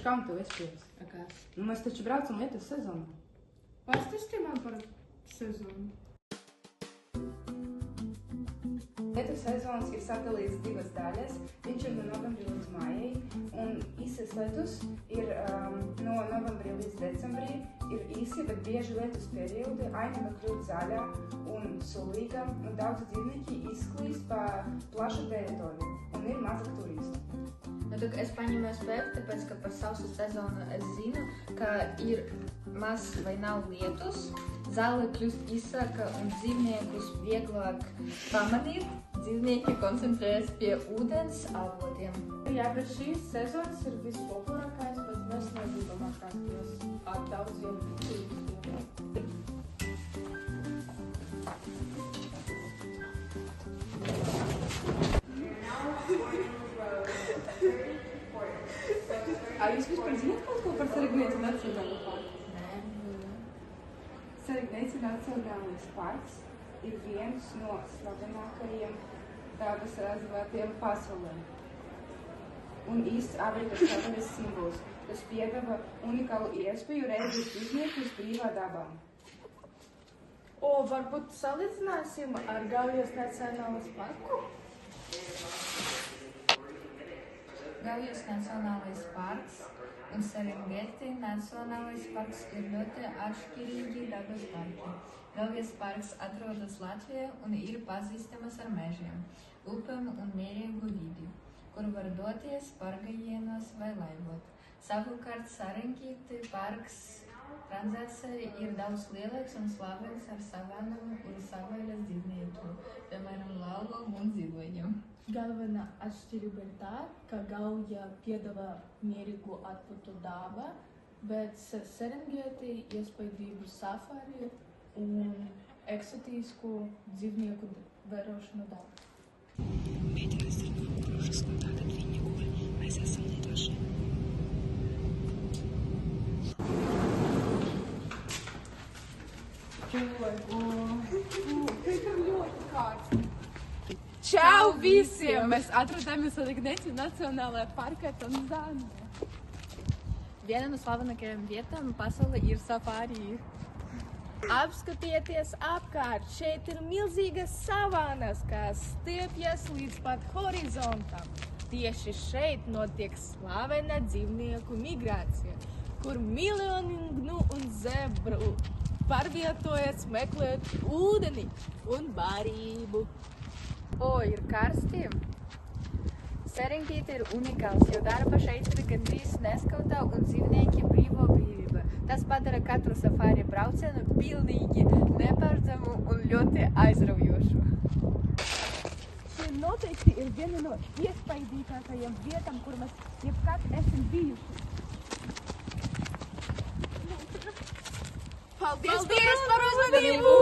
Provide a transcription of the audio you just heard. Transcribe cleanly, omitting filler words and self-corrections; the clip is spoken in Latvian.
kā un tev iespies? Nu, mēs taču braucam lietas sezonu. Pastāsti man par sezonu. Lietu sezonas ir sadalīts divas daļas. Viņš ir no novembra līdz mājai, un īsais lietus ir no novembra līdz decembrī. Ir īsi, bet bieži lietus periodi, ainava kļūt zaļā un sulīga, un daudz dzīvnieki izklīst pa plašu teritoriju, un ir mazāk turistu. Nu, es paņēmu spēku, tāpēc, ka par sausu sezonu es zinu, ka ir maz vai nav lietus, zāle kļūst īsāka un dzīvniekus vieglāk pamanīt. Dzīvnieki koncentrējas pie ūdens avotiem. Jā, bet šīs sezonas ir vispopulārākais, bet mēs negribam atkāpties ar daudziem turistiem. Jūs vispār zināt kaut ko par Seregneicu nacionālo parku? Nē. Seregneicu nacionālais parks ir viens no slavenākajiem dabas rezervātiem pasaulē un īsts Āfrikas savanas simbols. Tas piedāvā unikālu iespēju redzēt dzīvniekus brīvā dabā. Varbūt salīdzināsim ar Gaujas nacionālas parku? Gaujas nacionālais parks un Serengeti nacionālais parks ir ļoti atšķirīgi dabas parki. Gaujas parks atrodas Latvijā un ir pazīstams ar mežiem, upēm un mierīgu vidi, kur var doties pārgājienos vai laivot. Savukārt Serengeti parks Tanzānijā ir daudz lielāks un slavens ar savanām un savvaļas dzīvniekiem, piemēram, lauvām un ziloņiem. Galvenā atšķirība ir tā, ka Gauja piedāvā mierīgu atpūtu dabu, bet Serengeti iespaidīgu safari un eksotisku dzīvnieku vērošanu dabu. Mēģinās ar nokļuvušas, un tātad viņi guļ. Mēs esam lidošanā. Čau visiem! Mēs atrodamies Seregneicu nacionālajā parkā Tanzānijā. Viena no slavenākajām vietām pasaulē ir safari. Apskatieties apkārt! Šeit ir milzīgas savānas, kas stiepjas līdz pat horizontam. Tieši šeit notiek slavena dzīvnieku migrācija, kur miljoni gnu un zebru pārvietojas meklēt ūdeni un barību. Ir karsti. Serengeti ir unikāls, jo darba šeit ir gandrīz neskautā un dzīvnieki brīvo brīvība. Tas padara katru safari braucienu pilnīgi neparedzamu un ļoti aizraujošu. Šī noteikti ir viena no iespaidīgākajām vietām, kur mēs jebkad esam bijuši. Paldies par uzmanību!